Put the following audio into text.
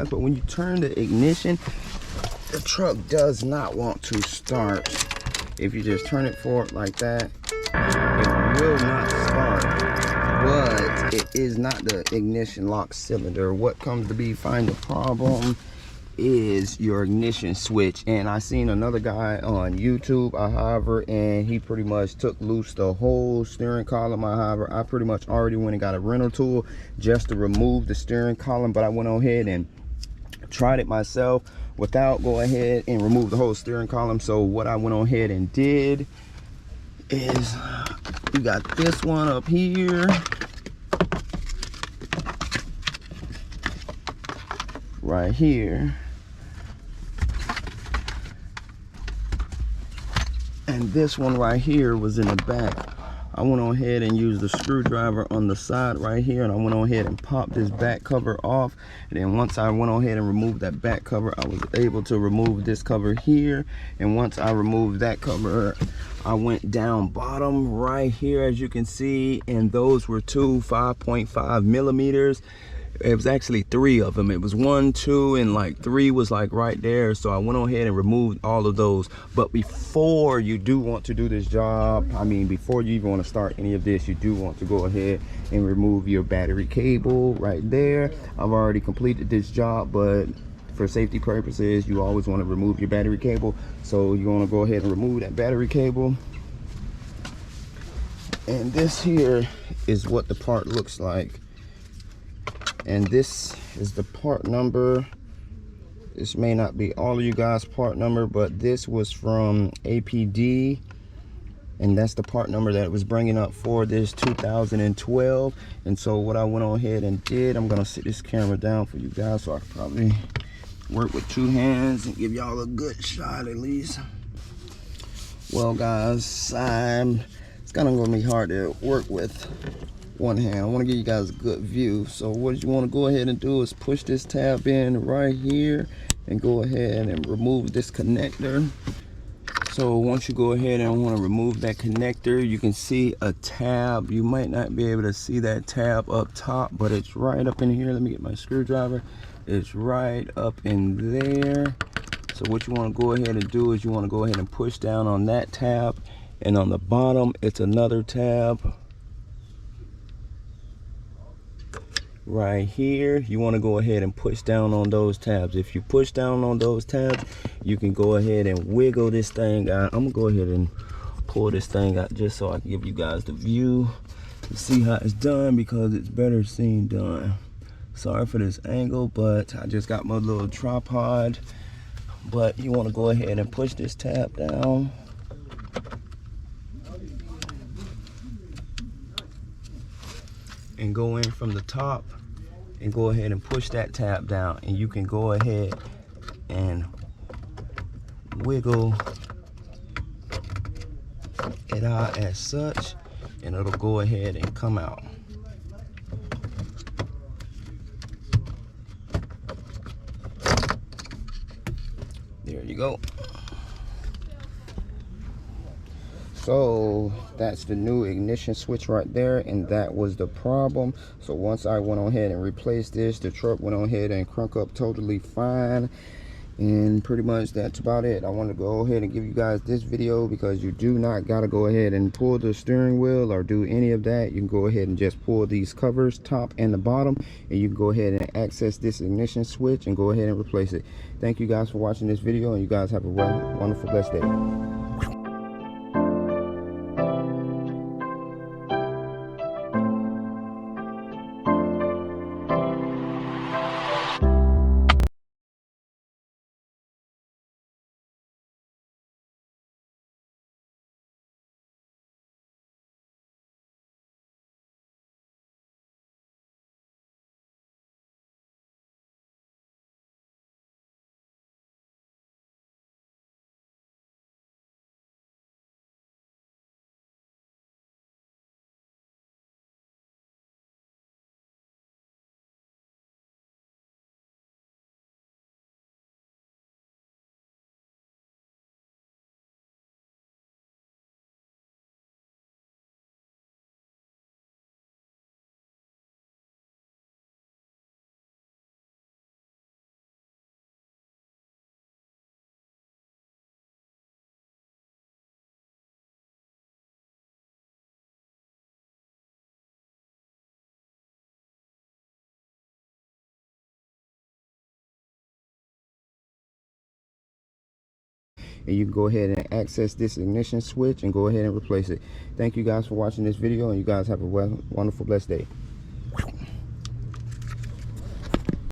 guys, but when you turn the ignition, the truck does not want to start. If you just turn it forward like that, it will not start. But it is not the ignition lock cylinder. What comes to be find the problem is your ignition switch. And I seen another guy on YouTube, however, and he pretty much took loose the whole steering column. However, I pretty much already went and got a rental tool just to remove the steering column, but I went on ahead and tried it myself without going ahead and remove the whole steering column. So what I went on ahead and did is we got this one up here, right here, and this one right here was in the back. I went on ahead and used the screwdriver on the side right here, and I went on ahead and popped this back cover off. And then once I went on ahead and removed that back cover, I was able to remove this cover here. And once I removed that cover, I went down bottom right here, as you can see, and those were two 5.5 millimeters. It was actually 3 of them. It was 1, 2, and like 3 was like right there. So I went on ahead and removed all of those. But before you do want to do this job, I mean, before you even want to start any of this, you do want to go ahead and remove your battery cable right there. I've already completed this job, but for safety purposes, you always want to remove your battery cable. So you want to go ahead and remove that battery cable. And this here is what the part looks like. And this is the part number. This may not be all of you guys' part number, but this was from APD, and that's the part number that it was bringing up for this 2012. And so what I went on ahead and did, I'm gonna sit this camera down for you guys so I can probably work with 2 hands and give y'all a good shot at least. Well guys, it's kind of gonna be hard to work with one hand. I want to give you guys a good view. So what you want to go ahead and do is push this tab in right here and go ahead and remove this connector. So once you go ahead and want to remove that connector, you can see a tab. You might not be able to see that tab up top, but it's right up in here. Let me get my screwdriver. It's right up in there. So what you want to go ahead and do is you want to go ahead and push down on that tab, and on the bottom it's another tab right here. You want to go ahead and push down on those tabs. If you push down on those tabs, you can go ahead and wiggle this thing out. I'm gonna go ahead and pull this thing out just so I can give you guys the view to see how it's done, because it's better seen done. Sorry for this angle, but I just got my little tripod. But you want to go ahead and push this tab down, and go in from the top and go ahead and push that tab down, and you can go ahead and wiggle it out as such, and it'll go ahead and come out. There you go. So that's the new ignition switch right there, and that was the problem. So once I went on ahead and replaced this, the truck went on ahead and crunk up totally fine. And pretty much that's about it. I want to go ahead and give you guys this video because you do not got to go ahead and pull the steering wheel or do any of that. You can go ahead and just pull these covers, top and the bottom, and you can go ahead and access this ignition switch and go ahead and replace it. Thank you guys for watching this video, and you guys have a wonderful, blessed day. and you can go ahead and access this ignition switch and go ahead and replace it. Thank you guys for watching this video, and you guys have a wonderful, blessed day.